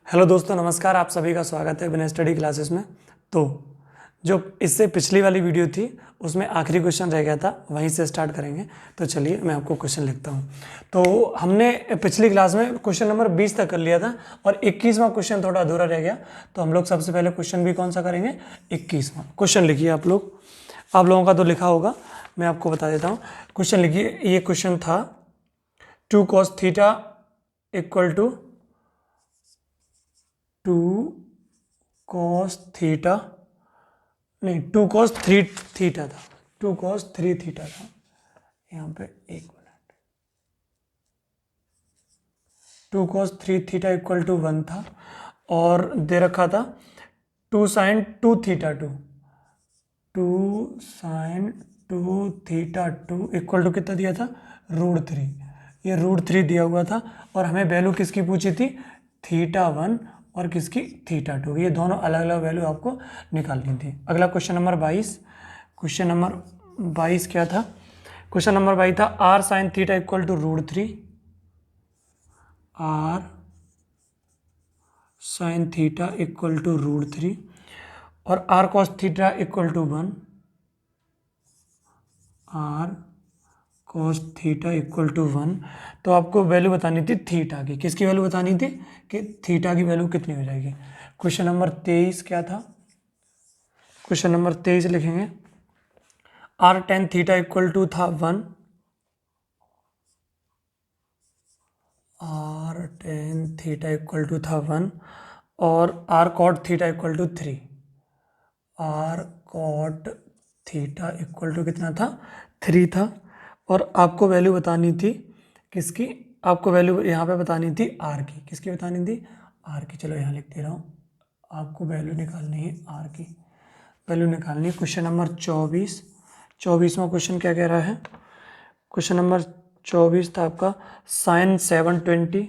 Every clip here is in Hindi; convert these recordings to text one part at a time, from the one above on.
हेलो दोस्तों, नमस्कार। आप सभी का स्वागत है बिना स्टडी क्लासेस में। तो जो इससे पिछली वाली वीडियो थी उसमें आखिरी क्वेश्चन रह गया था, वहीं से स्टार्ट करेंगे। तो चलिए मैं आपको क्वेश्चन लिखता हूँ। तो हमने पिछली क्लास में क्वेश्चन नंबर 20 तक कर लिया था और 21वां क्वेश्चन थोड़ा अधूरा रह गया। तो हम लोग सबसे पहले क्वेश्चन भी कौन सा करेंगे, 21वां क्वेश्चन। लिखिए आप लोगों का तो लिखा होगा, मैं आपको बता देता हूँ। क्वेश्चन लिखिए। ये क्वेश्चन था 2 cos theta equal to 2 cos theta, नहीं 2 cos 3 थीटा था, 2 cos 3 थीटा था। यहाँ पे एक मिनट, 2 cos 3 थीटा इक्वल टू 1 था और दे रखा था 2 sin 2 theta 2 sin 2 theta 2 equal to कितना दिया था, √3। ये √3 दिया हुआ था और हमें वैल्यू किसकी पूछी थी, थीटा 1 और किसकी, थीटा 2। ये दोनों अलग अलग वैल्यू आपको निकालनी थी। अगला क्वेश्चन नंबर 22। क्वेश्चन नंबर 22 क्या था, क्वेश्चन नंबर 22 था r sine theta equal to √3, r sine theta equal to √3 और r cos theta equal to 1, r cos theta equal to 1। तो आपको वैल्यू बतानी थी थीटा की। किसकी वैल्यू बतानी थी कि थीटा की वैल्यू कितनी हो जाएगी। क्वेश्चन नंबर 23 क्या था, क्वेश्चन नंबर 23 लिखेंगे। R tan theta equal to था 1, r tan theta equal to था 1 और r cot theta equal to 3, r cot theta equal to कितना था, 3 था। और आपको वैल्यू बतानी थी किसकी, आपको वैल्यू यहाँ पे बतानी थी आर की। किसकी बतानी थी, आर की। चलो यहाँ लिख दे रहा हूँ, आपको वैल्यू निकालनी है आर की, वैल्यू निकालनी है। क्वेश्चन नंबर 24, 24वां क्वेश्चन क्या कह रहा है। क्वेश्चन नंबर 24 था आपका साइन 720।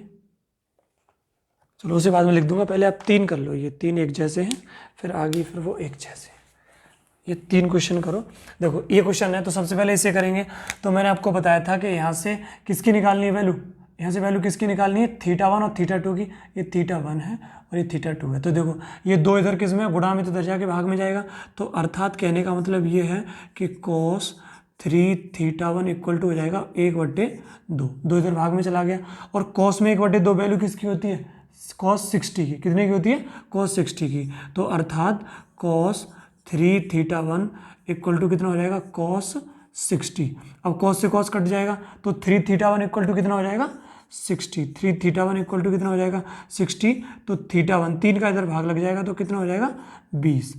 चलो उसे बाद में लिख दूंगा, पहले आप 3 कर लो। ये 3 एक जैसे हैं, फिर आगे फिर वो एक जैसे। ये 3 क्वेश्चन करो। देखो ये क्वेश्चन है तो सबसे पहले इसे करेंगे। तो मैंने आपको बताया था कि यहाँ से किसकी निकालनी है वैल्यू, यहाँ से वैल्यू किसकी निकालनी है, थीटा 1 और थीटा 2 की। ये थीटा 1 है और ये थीटा 2 है। तो देखो ये 2 इधर किस में, गुणा में, तो इधर जाके भाग में जाएगा। तो अर्थात कहने का मतलब ये है कि cos 3 थीटा 1 इक्वल टू हो जाएगा 1/2। 2 इधर भाग में चला गया। और cos में 1/2 वैल्यू किसकी होती है, cos 60 की। कितने की होती है, cos 60 की। तो अर्थात cos 3 थीटा 1 इक्वल टू कितना हो जाएगा, cos 60। अब cos से cos कट जाएगा तो 3 थीटा 1 इक्वल टू कितना हो जाएगा, 60। 3 थीटा 1 इक्वल टू कितना हो जाएगा, 60। तो थीटा 1 3 का इधर भाग लग जाएगा तो कितना हो जाएगा, 20।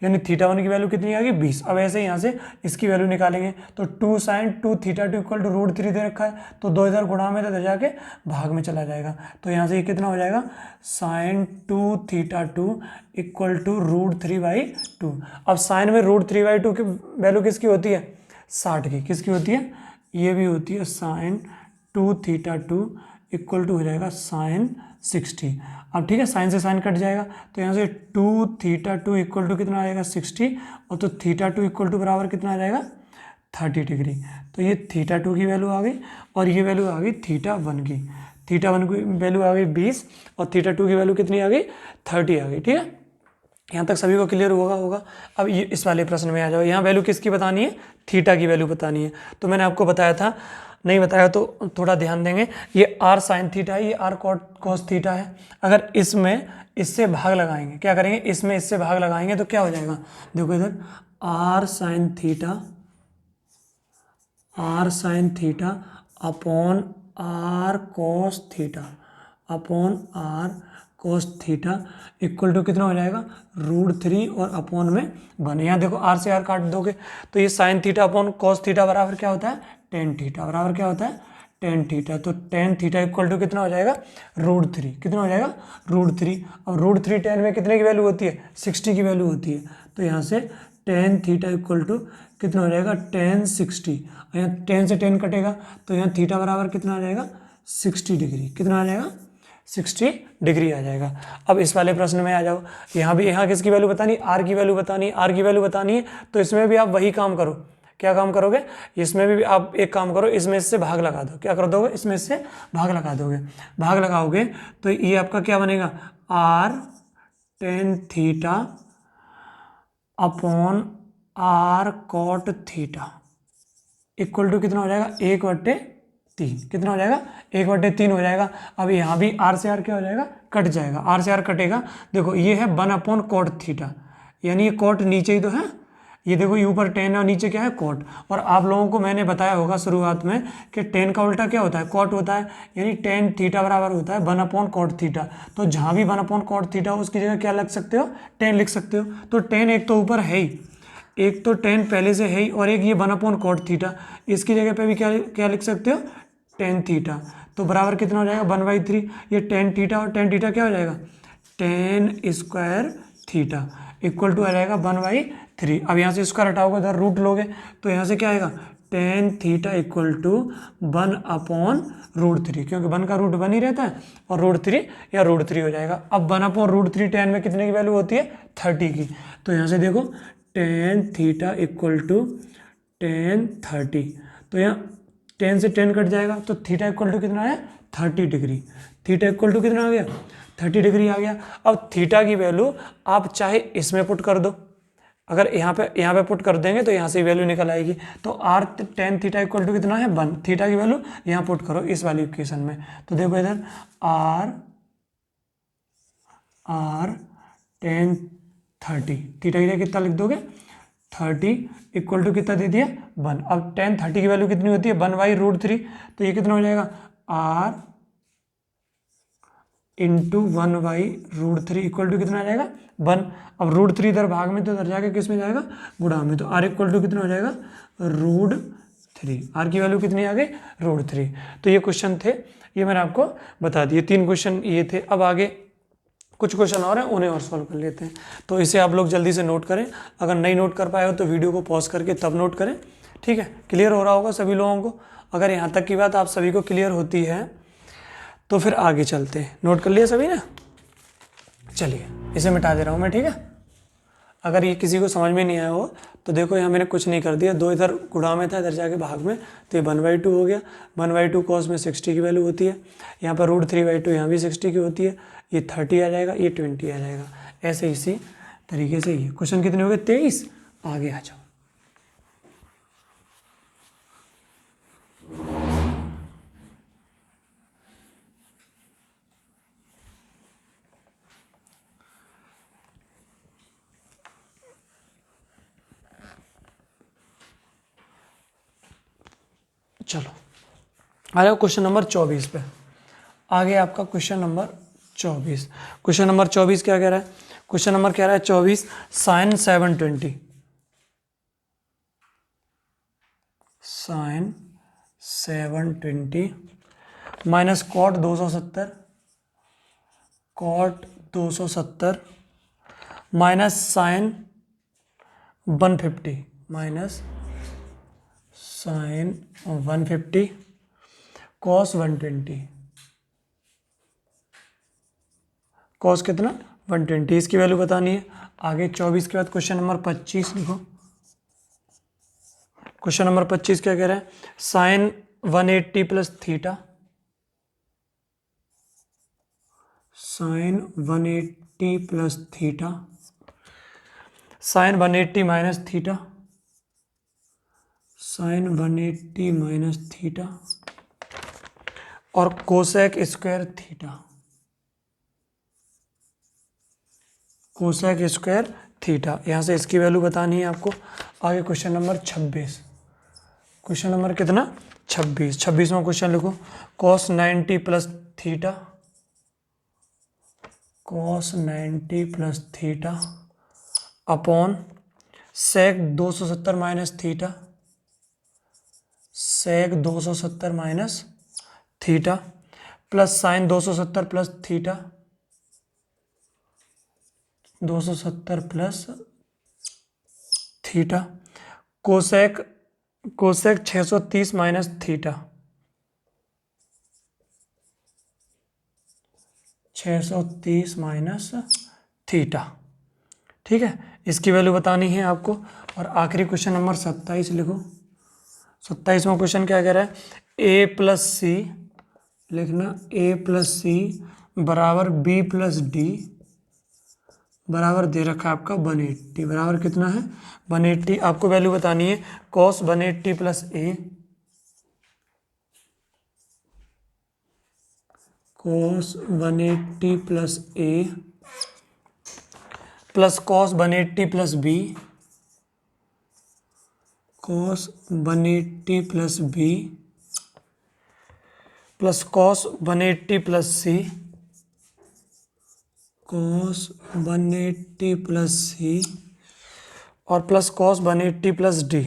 यानी थीटा 1 की वैल्यू कितनी आ गई, 20। अब ऐसे यहाँ से इसकी वैल्यू निकालेंगे तो 2 sin 2 थीटा 2 इक्वल टू √3 दे रखा है। तो 2 इधर गुणा में, तो इधर जाके भाग में चला जाएगा। तो यहाँ से ये कितना हो जाएगा, sin 2 थीटा 2 इक्वल टू √3/2। अब साइन में √3/2 की वैल्यू किसकी होती है, 60 की। किसकी होती है, ये भी होती है sin 2 थीटा 2 इक्वल टू हो जाएगा sin 60। अब ठीक है, साइन से साइन कट जाएगा तो यहाँ से 2 थीटा 2 इक्वल टू कितना आ जाएगा, 60। और तो थीटा 2 इक्वल टू बराबर कितना आ जाएगा, 30 डिग्री। तो ये थीटा 2 की वैल्यू आ गई और ये वैल्यू आ गई थीटा 1 की। थीटा 1 की वैल्यू आ गई 20 और थीटा 2 की वैल्यू कितनी आ गई, 30 आ गई। ठीक है, यहाँ तक सभी को क्लियर होगा। अब ये इस वाले प्रश्न में आ जाओ। यहाँ वैल्यू किसकी बतानी है, थीटा की वैल्यू बतानी है। तो मैंने आपको बताया था, नहीं बताया तो थोड़ा ध्यान देंगे। ये आर साइन थीटा है, ये आर कॉस थीटा है। अगर इसमें इससे भाग लगाएंगे, क्या करेंगे, इसमें इससे भाग लगाएंगे तो क्या हो जाएगा, देखो इधर r sine theta upon r cos theta upon r cos theta equal to कितना हो जाएगा, √3 और अपॉन में 1। यहाँ देखो आर से आर काट दोगे तो ये sign theta upon cos theta बराबर क्या होता है, टेन थीटा बराबर क्या होता है, टेन थीटा। तो टेन थीटा इक्वल टू कितना हो जाएगा, √3। कितना हो जाएगा, √3। अब √3 टेन में कितने की वैल्यू होती है, 60 की वैल्यू होती है। तो यहाँ से टेन थीटा इक्वल टू कितना हो जाएगा, टेन 60। यहाँ 10 से 10 कटेगा तो यहाँ थीटा बराबर कितना आ जाएगा, 60 डिग्री। कितना आ जाएगा, 60 डिग्री आ जाएगा। अब इस वाले प्रश्न में आ जाओ। यहाँ भी, यहाँ किसकी वैल्यू बतानी, आर की वैल्यू बतानी है। आर की वैल्यू बतानी है तो इसमें भी आप वही काम करो। क्या काम करोगे, इसमें भी आप एक काम करो, इसमें इससे भाग लगा दो। क्या कर दोगे, इसमें इससे भाग लगा दोगे। भाग लगाओगे तो ये आपका क्या बनेगा, r tan theta upon r cot theta equal to कितना हो जाएगा, 1/3। कितना हो जाएगा, 1/3 हो जाएगा। अब यहाँ भी आर से आर क्या हो जाएगा, कट जाएगा। आर से आर कटेगा, देखो ये है 1/cot थीटा, यानी ये कॉट नीचे ही तो है, ये देखो ये ऊपर टेन और नीचे क्या है कॉट। और आप लोगों को मैंने बताया होगा शुरुआत में कि टेन का उल्टा क्या होता है, कॉट होता है, यानी टेन थीटा बराबर होता है 1/cot थीटा। तो जहाँ भी 1/cot थीटा हो उसकी जगह क्या लिख सकते हो, टेन लिख सकते हो। तो टेन एक तो ऊपर है ही, एक तो टेन पहले से है ही, और एक ये 1/cot थीटा, इसकी जगह पे भी क्या क्या लिख सकते हो, टेन थीटा। तो बराबर कितना हो जाएगा, 1/3। ये टेन थीटा और टेन थीटा क्या हो जाएगा, tan square theta equal to आ जाएगा 1/3। अब यहाँ से स्क्वायर हटाओगे, उधर रूट लोगे, तो यहाँ से क्या आएगा, टेन थीटा इक्वल टू 1/√3, क्योंकि 1 का रूट 1 ही रहता है, और √3 या √3 हो जाएगा। अब 1/√3 टेन में कितने की वैल्यू होती है, 30 की। तो यहाँ से देखो tan theta equal to tan 30, तो यहाँ 10 से 10 कट जाएगा, तो थीटा इक्वल टू कितना है, 30 डिग्री। थीटा इक्वल टू कितना आ गया, 30 डिग्री आ गया। अब थीटा की वैल्यू आप चाहे इसमें पुट कर दो, अगर यहाँ पे पुट कर देंगे तो यहाँ से वैल्यू निकल आएगी। तो r tan theta equal to कितना है, 1। थीटा की वैल्यू यहाँ पुट करो इस वाली इक्वेशन में, तो देखो इधर आर टेन 30, थीटा की जगह कितना लिख दोगे, 30 इक्वल टू कितना दे दिया, 1। अब टेन 30 की वैल्यू कितनी होती है, 1/√3, तो ये कितना हो जाएगा, आर इंटू 1/√3 इक्वल टू कितना आ जाएगा, 1। अब √3 इधर भाग में, तो इधर जाके किस में जाएगा, गुणा में, तो आर इक्वल टू कितना हो जाएगा, √3। आर की वैल्यू कितनी आ गई, √3। तो ये क्वेश्चन थे, ये मैंने आपको बता दिए, 3 क्वेश्चन ये थे। अब आगे कुछ क्वेश्चन और हैं, उन्हें और सॉल्व कर लेते हैं। तो इसे आप लोग जल्दी से नोट करें, अगर नहीं नोट कर पाए हो तो वीडियो को पॉज करके तब नोट करें, ठीक है। क्लियर हो रहा होगा सभी लोगों को। अगर यहाँ तक की बात आप सभी को क्लियर होती है तो फिर आगे चलते हैं। नोट कर लिया सभी ने, चलिए इसे मिटा दे रहा हूँ मैं, ठीक है। अगर ये किसी को समझ में नहीं आया हो तो देखो यहाँ मैंने कुछ नहीं कर दिया, 2 इधर गुणा में था, इधर जाके भाग में, तो ये 1/2 हो गया। 1/2 कॉस में 60 की वैल्यू होती है, यहाँ पर √3/2 यहाँ भी 60 की होती है, ये 30 आ जाएगा, ये 20 आ जाएगा। ऐसे इसी तरीके से ये क्वेश्चन कितने हो गए, 23। आगे आ जाओ। चलो आ जाओ क्वेश्चन नंबर 24 पे। आगे आपका क्वेश्चन नंबर 24। क्वेश्चन नंबर 24 क्या कह रहा है, क्वेश्चन नंबर कह रहा है 24, sine 720, sine 720 minus cot 270, cot 270 minus sine 150, minus sine 150 cos 120, cos कितना 120, इसकी वैल्यू बतानी है। आगे 24 के बाद क्वेश्चन नंबर 25 लिखो। क्वेश्चन नंबर 25 क्या कह रहा है, sine 180 plus theta, sine 180 plus theta, sine 180 minus theta, sine 180 minus theta, और cosec square theta, cosec square theta. यहाँ से इसकी वैल्यू बतानी है आपको। आगे क्वेश्चन नंबर 26, क्वेश्चन नंबर कितना 26, 26वां क्वेश्चन लिखो। Cos 90 plus theta, cos 90 plus theta upon sec 270 minus theta, sec 270 minus theta plus sine 270 plus theta, 270 plus theta, cosec 630 minus theta, 630 minus theta, ठीक है, इसकी वैल्यू बतानी है आपको। और आखिरी क्वेश्चन नंबर 27 लिखो। 27वां क्वेश्चन क्या कह रहा है, ए प्लस सी लिखना, ए प्लस सी बराबर बी प्लस डी बराबर दे रखा है आपका 180, बराबर कितना है 180। आपको वैल्यू बतानी है cos 180 plus A, cos 180 plus A plus cos 180 plus B, cos 180 plus B plus cos 180 plus C, cos 180 plus C और plus cos 180 plus D,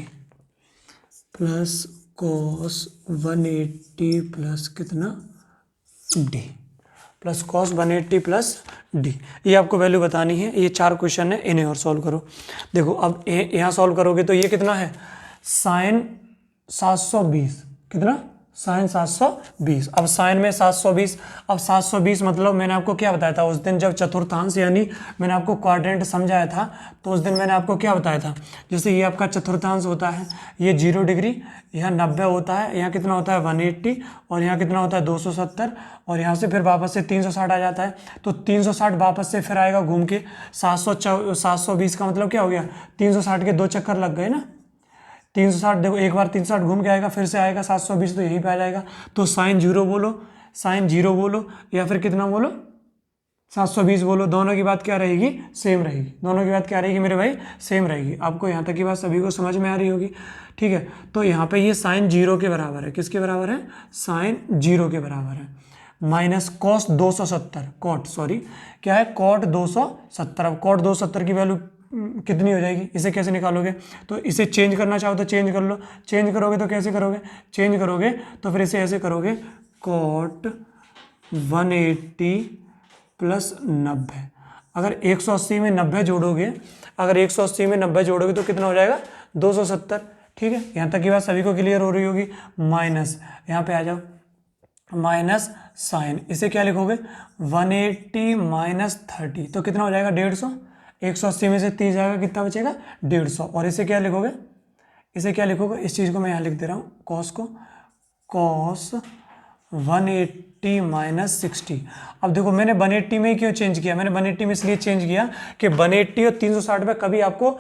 plus cos 180 plus कितना D, plus cos 180 plus D. ये आपको वैल्यू बतानी है। ये 4 क्वेश्चन है, इन्हें और सॉल्व करो। देखो अब यहाँ सॉल्व करोगे तो ये कितना है साइन 720, कितना साइन 720। अब साइन में 720, अब 720 मतलब मैंने आपको क्या बताया था उस दिन जब चतुर्थांश यानी मैंने आपको क्वाड्रेंट समझाया था, तो उस दिन मैंने आपको क्या बताया था, जैसे ये आपका चतुर्थांश होता है, ये 0 डिग्री, यहाँ 90 होता है, यहाँ कितना होता है 180 और यहाँ कितना होता है 270 और यहाँ से फिर वापस से 360 आ जाता है। तो 360 वापस से फिर आएगा घूम के 720 का मतलब क्या हो गया 360 के 2 चक्कर लग गए ना। 360 देखो एक बार 360 घूम के आएगा, फिर से आएगा 720 तो यहीं पे आ जाएगा। तो साइन 0 बोलो, साइन 0 बोलो या फिर कितना बोलो 720 बोलो, दोनों की बात क्या रहेगी सेम रहेगी। दोनों की बात क्या रहेगी मेरे भाई सेम रहेगी। आपको यहाँ तक की बात सभी को समझ में आ रही होगी, ठीक है। तो यहाँ पे ये साइन 0 के बराबर है, किसके बराबर है साइन 0 के बराबर है, माइनस कॉस 270 कॉट सॉरी क्या है कॉट 270। अब कॉट 270 की वैल्यू कितनी हो जाएगी, इसे कैसे निकालोगे, तो इसे चेंज करना चाहो तो चेंज कर लो। चेंज करोगे तो कैसे करोगे, चेंज करोगे तो फिर इसे ऐसे करोगे कॉट 180 प्लस 90। अगर 180 में 90 जोड़ोगे, अगर 180 में 90 जोड़ोगे तो कितना हो जाएगा 270। ठीक है, यहाँ तक की बात सभी को क्लियर हो रही होगी। माइनस यहाँ पे आ जाओ, माइनस साइन, इसे क्या लिखोगे 180 माइनस 30 तो कितना हो जाएगा 150। 180 में से 30 जाएगा, कितना बचेगा 150। और इसे क्या लिखोगे, इसे क्या लिखोगे, इस चीज़ को मैं यहाँ लिख दे रहा हूँ कॉस को, कॉस 180 माइनस 60। अब देखो मैंने 180 में ही क्यों चेंज किया, मैंने 180 में इसलिए चेंज किया कि 180 और 360 में कभी आपको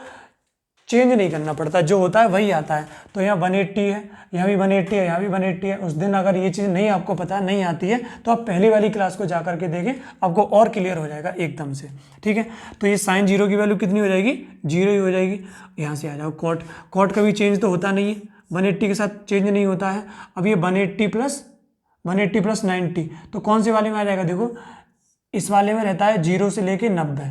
चेंज नहीं करना पड़ता, जो होता है वही आता है। तो यहाँ 180 है, यहाँ भी 180 है, यहाँ भी 180 है। उस दिन अगर ये चीज़ नहीं आपको पता नहीं आती है तो आप पहली वाली क्लास को जा करके देखें, आपको और क्लियर हो जाएगा एकदम से। ठीक है, तो ये साइन 0 की वैल्यू कितनी हो जाएगी 0 ही हो जाएगी। यहाँ से आ जाओ कॉट, कॉट कभी चेंज तो होता नहीं है, 180 के साथ चेंज नहीं होता है। अब ये 180 प्लस 90 तो कौन से वाले में आ जाएगा, देखो इस वाले में रहता है 0 से लेके 90,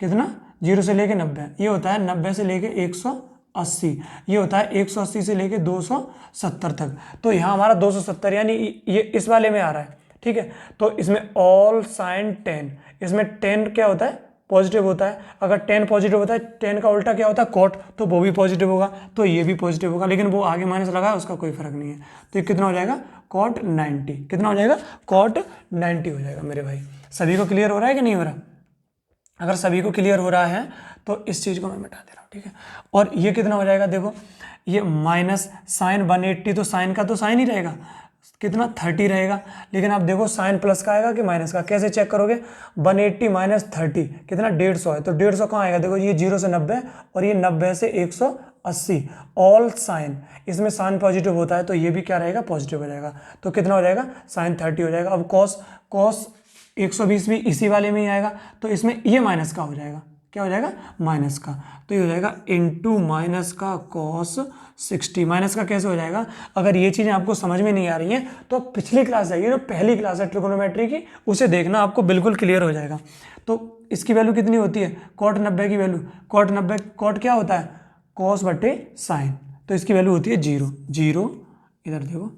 कितना 0 से लेके 90, ये होता है 90 से लेके 180, ये होता है 180 से लेके 270 तक। तो यहाँ हमारा 270 यानी ये इस वाले में आ रहा है। ठीक है, तो इसमें ऑल साइन 10, इसमें 10 क्या होता है पॉजिटिव होता है। अगर 10 पॉजिटिव होता है, 10 का उल्टा क्या होता है कॉट, तो वो भी पॉजिटिव होगा, तो ये भी पॉजिटिव होगा, लेकिन वो आगे माइनस लगा है उसका कोई फर्क नहीं है। तो ये कितना हो जाएगा कॉट 90, कितना हो जाएगा कॉट 90 हो जाएगा मेरे भाई। सभी को क्लियर हो रहा है कि नहीं हो रहा, अगर सभी को क्लियर हो रहा है तो इस चीज़ को मैं मिटा दे रहा हूँ। ठीक है, और ये कितना हो जाएगा, देखो ये माइनस साइन 180, तो साइन का तो साइन ही रहेगा, कितना 30 रहेगा। लेकिन आप देखो साइन प्लस का आएगा कि माइनस का, कैसे चेक करोगे 180 माइनस 30 कितना 150 है, तो 150 कहाँ आएगा, देखो ये 0 से 90 और ये 90 से 180, ऑल साइन, इसमें साइन पॉजिटिव होता है तो ये भी क्या रहेगा पॉजिटिव हो जाएगा। तो कितना हो जाएगा साइन 30 हो जाएगा। अब कॉस 120 भी इसी वाले में ही आएगा, तो इसमें ये माइनस का हो जाएगा, क्या हो जाएगा माइनस का, तो ये हो जाएगा इनटू माइनस का कॉस 60। माइनस का कैसे हो जाएगा, अगर ये चीज़ें आपको समझ में नहीं आ रही हैं तो आप पिछली क्लास जाइए, जो पहली क्लास है ट्रिगोनोमेट्री की, उसे देखना, आपको बिल्कुल क्लियर हो जाएगा। तो इसकी वैल्यू कितनी होती है कॉट 90 की वैल्यू, कॉट 90 कॉट क्या होता है कॉस बटे साइन, तो इसकी वैल्यू होती है 0 0, इधर देखो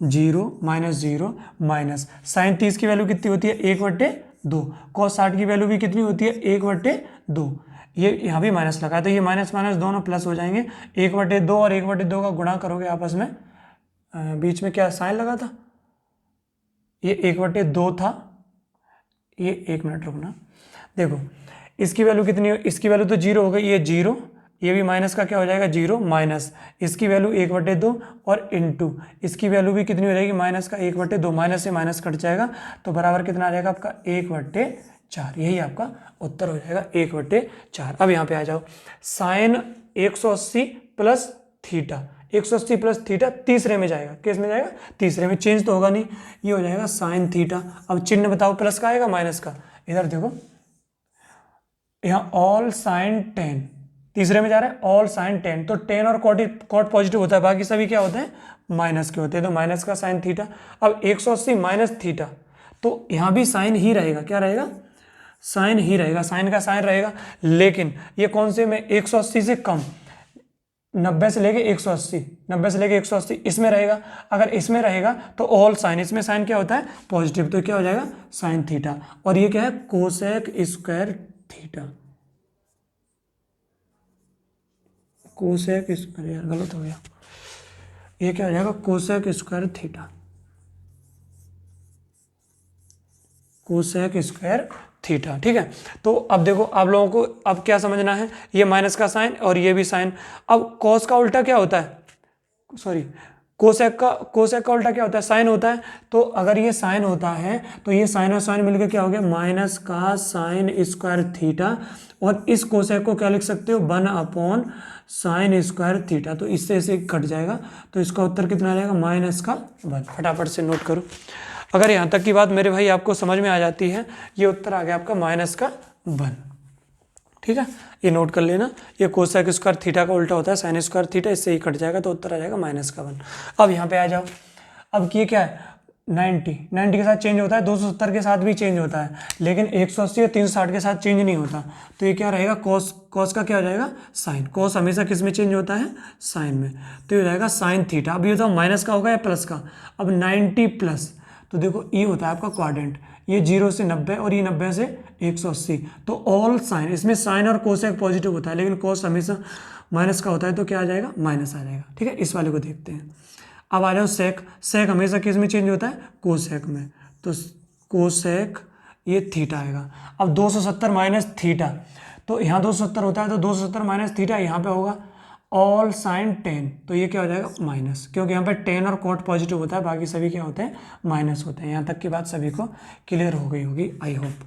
0 माइनस 0 माइनस साइन 30 की वैल्यू कितनी होती है 1/2, कॉस 60 की वैल्यू भी कितनी होती है 1/2। ये यहाँ भी माइनस लगा है, तो ये माइनस माइनस दोनों प्लस हो जाएंगे, 1/2 और 1/2 का गुणा करोगे आपस में, बीच में क्या साइन लगा था, ये 1/2 था, ये 1 मिनट रुकना, देखो इसकी वैल्यू कितनी है, इसकी वैल्यू तो जीरो हो गई, ये जीरो, ये भी माइनस का क्या हो जाएगा जीरो, माइनस इसकी वैल्यू 1/2 और इंटू इसकी वैल्यू भी कितनी हो जाएगी माइनस का 1/2, माइनस से माइनस कट जाएगा तो बराबर कितना आ जाएगा आपका 1/4। यही आपका उत्तर हो जाएगा 1/4। अब यहाँ पे आ जाओ, sine 180 plus theta, 180 plus theta तीसरे में जाएगा, किस में जाएगा, तीसरे में, चेंज तो होगा नहीं, ये हो जाएगा साइन थीटा। अब चिन्ह बताओ प्लस का आएगा माइनस का, इधर देखो यहाँ ऑल साइन 10 तीसरे में जा रहा है, ऑल साइन 10, तो 10 और कॉट पॉजिटिव होता है, बाकी सभी क्या होते हैं माइनस के होते हैं, तो माइनस का साइन थीटा। अब 180 माइनस थीटा, तो यहाँ भी साइन ही रहेगा, क्या रहेगा, साइन ही रहेगा, साइन का साइन रहेगा, लेकिन ये कौन से में 180 से कम, 90 से लेके 180, 90 से लेके 180 इसमें रहेगा, अगर इसमें रहेगा तो ऑल साइन, इसमें साइन क्या होता है पॉजिटिव, तो क्या हो जाएगा साइन थीटा, और ये क्या है cosec square theta, cosec square, यार गलत हो गया, ये क्या हो जाएगा cosec square theta, cosec square theta. ठीक है, तो अब देखो आप लोगों को अब क्या समझना है, ये माइनस का साइन और ये भी साइन। अब कॉस का उल्टा क्या होता है, सॉरी कोसेक का उल्टा क्या होता है, साइन होता है, तो अगर ये साइन होता है तो ये साइन और साइन मिलकर क्या हो गया माइनस का साइन स्क्वायर थीटा, और इस कोसेक को क्या लिख सकते हो 1 साइन स्क्वायर थीटा, तो इससे इसे कट जाएगा, तो इसका उत्तर कितना आ जाएगा माइनस का 1। फटाफट से नोट करो, अगर यहाँ तक की बात मेरे भाई आपको समझ में आ जाती है, ये उत्तर आ गया आपका माइनस का 1। ठीक है, ये नोट कर लेना, ये कोसेक स्क्वायर थीटा का उल्टा होता है साइन स्क्वायर थीटा, इससे ही कट जाएगा तो उत्तर आ जाएगा माइनस का 1। अब यहाँ पे आ जाओ, अब ये क्या है 90 के साथ चेंज होता है, 270 के साथ भी चेंज होता है, लेकिन 180 और 360 के साथ चेंज नहीं होता, तो ये क्या रहेगा कॉस का क्या हो जाएगा साइन, कॉस हमेशा किस में चेंज होता है साइन में, तो ये हो जाएगा साइन थीटा। अब ये बताओ माइनस का होगा या प्लस का, अब 90 प्लस, तो देखो ये होता है आपका क्वाड्रेंट, ये 0 से 90 और ये 90 से 180, तो ऑल साइन, इसमें साइन और कोसेक पॉजिटिव होता है, लेकिन कोस हमेशा माइनस का होता है, तो क्या आ जाएगा माइनस आ जाएगा। ठीक है, इस वाले को देखते हैं। अब आ जाओ सेक, सेक हमेशा किस में चेंज होता है कोसेक में, तो कोसेक ये थीटा आएगा। अब 270 माइनस थीटा, तो यहाँ 270 होता है, तो 270 माइनस थीटा यहाँ पे होगा ऑल साइन 10, तो ये क्या हो जाएगा माइनस, क्योंकि यहाँ पे 10 और कॉट पॉजिटिव होता है, बाकी सभी क्या होते हैं माइनस होते हैं। यहाँ तक की बात सभी को क्लियर हो गई होगी आई होप।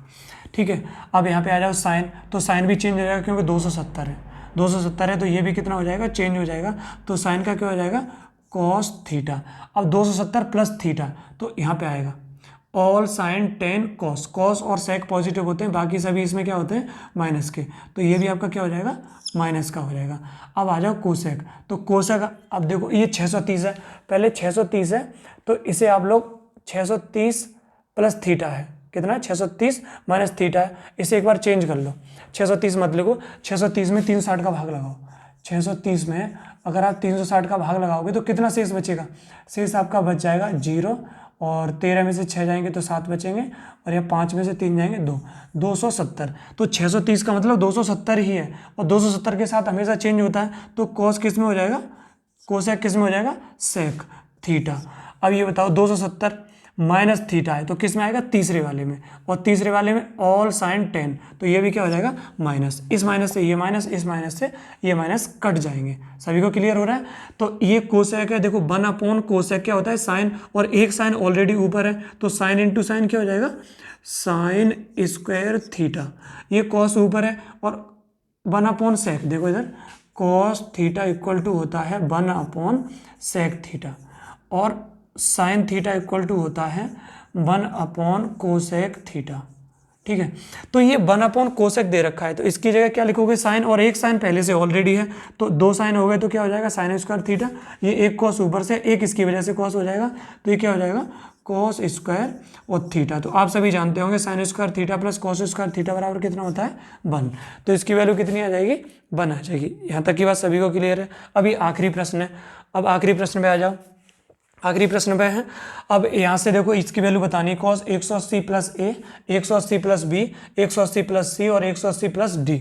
ठीक है, अब यहाँ पे आ जाओ साइन, तो साइन भी चेंज हो जाएगा क्योंकि 270 है, 270 है, तो ये भी कितना हो जाएगा चेंज हो जाएगा, तो साइन का क्या हो जाएगा कॉस थीटा। अब 270 प्लस थीटा, तो यहाँ पे आएगा ऑल साइन 10 कॉस, कॉस और सेक पॉजिटिव होते हैं, बाकी सभी इसमें क्या होते हैं माइनस के, तो ये भी आपका क्या हो जाएगा माइनस का हो जाएगा। अब आ जाओ कोसेक, तो कोसेक अब देखो ये 630 है, पहले 630 है, तो इसे आप लोग 630 प्लस थीटा है, कितना है 630 माइनस थीटा है, इसे एक बार चेंज कर लो, 630 मत लिखो, 630 में 360 का भाग लगाओ, 630 में अगर आप 360 का भाग लगाओगे तो कितना शेष बचेगा, शेष आपका बच जाएगा 0, और 13 में से 6 जाएंगे तो 7 बचेंगे, और यहाँ 5 में से 3 जाएंगे 2, 270, तो 630 का मतलब 270 ही है, और 270 के साथ हमेशा चेंज होता है, तो कॉस किस में हो जाएगा, कोसेक किस में हो जाएगा सेक थीटा। अब ये बताओ 270 माइनस थीटा है, तो किस में आएगा तीसरे वाले में, और तीसरे वाले में ऑल साइन 10, तो ये भी क्या हो जाएगा माइनस, इस माइनस से ये माइनस, इस माइनस से ये माइनस कट जाएंगे। सभी को क्लियर हो रहा है, तो ये कोसेक है, देखो 1 कोसेक क्या होता है साइन, और एक साइन ऑलरेडी ऊपर है, तो साइन इंटू साइन क्या हो जाएगा साइन स्क्वायर थीटा, ये कॉस ऊपर है, और 1 सेक, देखो इधर कॉस थीटा इक्वल टू होता है 1 सेक थीटा, और साइन थीटा इक्वल टू होता है 1 कोसेक थीटा। ठीक है, तो ये 1 कोसेक दे रखा है, तो इसकी जगह क्या लिखोगे साइन, और एक साइन पहले से ऑलरेडी है, तो 2 साइन हो गए, तो क्या हो जाएगा साइन स्क्वायर थीटा, ये एक कॉस ऊपर से, एक इसकी वजह से कॉस हो जाएगा, तो ये क्या हो जाएगा कॉस स्क्वायर और थीटा। तो आप सभी जानते होंगे sine square theta plus cos square theta बराबर कितना होता है 1, तो इसकी वैल्यू कितनी आ जाएगी 1 आ जाएगी। यहाँ तक की बात सभी को क्लियर है। अभी आखिरी प्रश्न है, अब आखिरी प्रश्न पे आ जाओ, आखिरी प्रश्न पे है। अब यहाँ से देखो इसकी वैल्यू बतानी है, कॉस 180 प्लस ए, 180 प्लस बी, 180 प्लस सी और 180 प्लस डी।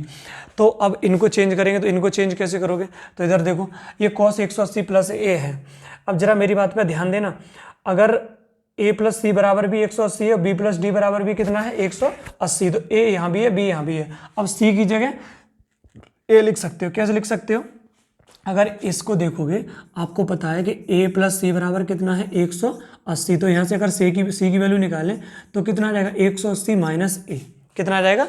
तो अब इनको चेंज करेंगे, तो इनको चेंज कैसे करोगे, तो इधर देखो ये कॉस 180 प्लस ए है। अब जरा मेरी बात पे ध्यान देना, अगर a प्लस सी बराबर भी 180 है और b प्लस डी बराबर भी कितना है 180। तो a यहाँ भी है, b यहाँ भी है। अब c की जगह a लिख सकते हो। कैसे लिख सकते हो? अगर इसको देखोगे आपको पता है कि a प्लस सी बराबर कितना है 180। तो यहाँ से अगर c की वैल्यू निकालें तो कितना आ जाएगा 180 माइनस a। कितना आ जाएगा?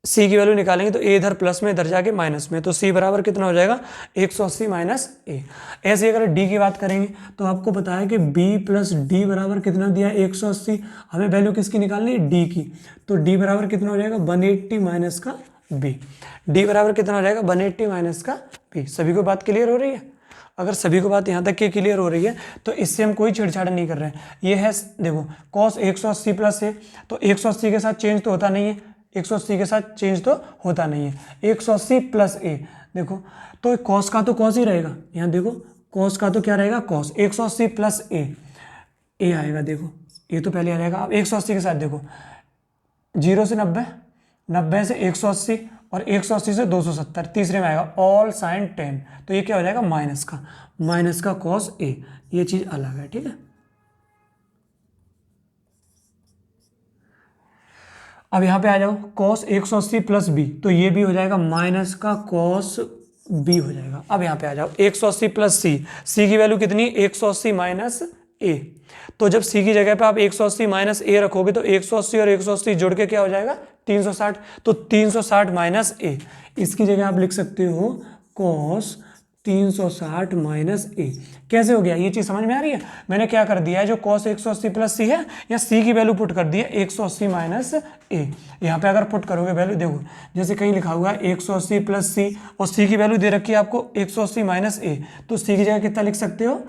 c की वैल्यू निकालेंगे तो a इधर प्लस में, इधर जाके माइनस में, तो c बराबर कितना हो जाएगा 180 माइनस a। ऐसे अगर d की बात करेंगे तो आपको पता है कि b प्लस डी बराबर कितना दिया है 180। हमें वैल्यू किसकी निकालनी है? d की। तो d बराबर कितना हो जाएगा 180 माइनस का b। d बराबर कितना हो जाएगा 180 माइनस का b। सभी को बात क्लियर हो रही है? अगर सभी को बात यहाँ तक की क्लियर हो रही है तो इससे हम कोई छेड़छाड़ नहीं कर रहे हैं। ये है देखो cos 180 प्लस है, तो 180 के साथ चेंज तो होता नहीं है, 180 के साथ चेंज तो होता नहीं है। 180 प्लस ए, देखो तो cos का तो cos ही रहेगा। यहाँ देखो cos का तो क्या रहेगा cos। 180 प्लस ए आएगा। देखो ये तो पहले आ जाएगा। अब 180 के साथ देखो 0 से 90, 90 से 180 और 180 से 270, तीसरे में आएगा ऑल साइन 10। तो ये क्या हो जाएगा माइनस का cos a। ये चीज अलग है, ठीक है। अब यहाँ पे आ जाओ cos 180 प्लस b, तो ये भी हो जाएगा माइनस का cos b हो जाएगा। अब यहाँ पे आ जाओ 180 प्लस c की वैल्यू कितनी 180 माइनस a। तो जब c की जगह पे आप 180 माइनस a रखोगे तो 180 और 180 जोड़ के क्या हो जाएगा 360। तो 360 माइनस a, इसकी जगह आप लिख सकते हो cos 360 माइनस a। कैसे हो गया? ये चीज समझ में आ रही है? मैंने क्या कर दिया है, जो cos 180 प्लस c है या c की वैल्यू पुट कर दी है 180 माइनस a। यहाँ पे अगर पुट करोगे वैल्यू, देखो जैसे कहीं लिखा हुआ है 180 प्लस c और c की वैल्यू दे रखी है आपको 180 माइनस a, तो c की जगह कितना लिख सकते हो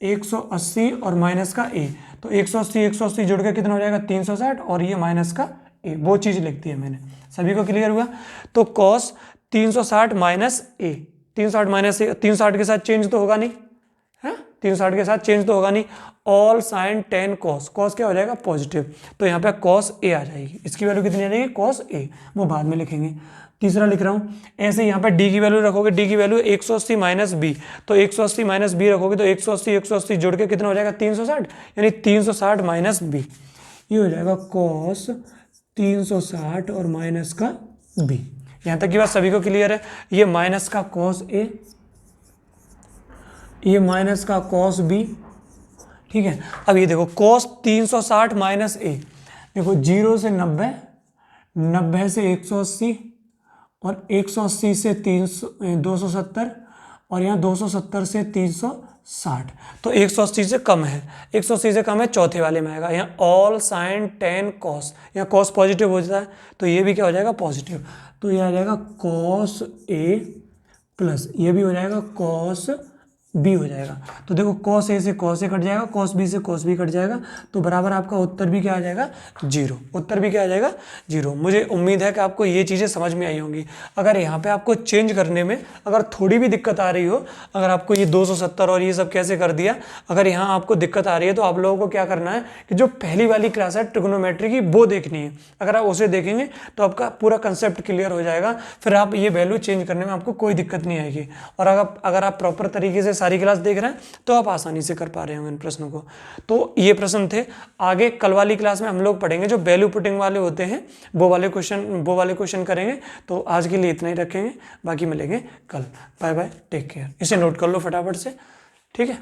180 और माइनस का a। तो 180 जोड़ के कितना हो जाएगा 360 और ये माइनस का a, वो चीज लिख दी है मैंने। सभी को क्लियर हुआ? तो cos 360 माइनस a, 360 माइनस ए, 360 के साथ चेंज तो होगा नहीं है, 360 के साथ चेंज तो होगा नहीं। ऑल साइन 10 cos क्या हो जाएगा पॉजिटिव। तो यहाँ पे cos a आ जाएगी। इसकी वैल्यू कितनी आ जाएगी cos a, वो बाद में लिखेंगे। तीसरा लिख रहा हूँ। ऐसे यहाँ पे d की वैल्यू रखोगे, d की वैल्यू 180 माइनस b, तो 180 माइनस b रखोगे तो 180 जोड़ के कितना हो जाएगा 360, यानी 360 माइनस b। ये हो जाएगा cos 360 और माइनस का b। यहाँ तक की बात सभी को क्लियर है? ये माइनस का cos a, ये माइनस का cos b, ठीक है। अब ये देखो cos 360 माइनस a, देखो 0 से 90, 90 से 180 और 180 से 270 और यहाँ 270 से 360, तो 180 से कम है, 180 से कम है, चौथे वाले में आएगा। यहाँ ऑल साइन 10 cos, यहाँ cos पॉजिटिव हो जाता है तो ये भी क्या हो जाएगा पॉजिटिव। तो ये आ जाएगा cos a प्लस ये भी हो जाएगा cos b हो जाएगा। तो देखो cos a से cos a कट जाएगा, cos b से cos b कट जाएगा, तो बराबर आपका उत्तर भी क्या आ जाएगा 0। उत्तर भी क्या आ जाएगा 0। मुझे उम्मीद है कि आपको ये चीज़ें समझ में आई होंगी। अगर यहाँ पे आपको चेंज करने में अगर थोड़ी भी दिक्कत आ रही हो, अगर आपको ये 270 और ये सब कैसे कर दिया, अगर यहाँ आपको दिक्कत आ रही है तो आप लोगों को क्या करना है कि जो पहली वाली क्लास है ट्रिग्नोमेट्री की वो देखनी है। अगर आप उसे देखेंगे तो आपका पूरा कंसेप्ट क्लियर हो जाएगा, फिर आप ये वैल्यू चेंज करने में आपको कोई दिक्कत नहीं आएगी। और अगर आप प्रॉपर तरीके से सारी क्लास देख रहे हैं तो आप आसानी से कर पा रहे होंगे इन प्रश्नों को। तो ये प्रश्न थे। आगे कल वाली क्लास में हम लोग पढ़ेंगे जो वैल्यू पुटिंग वाले होते हैं, वो वाले क्वेश्चन करेंगे। तो आज के लिए इतना ही रखेंगे, बाकी मिलेंगे कल। Bye bye, take care. इसे नोट कर लो फटाफट से, ठीक है।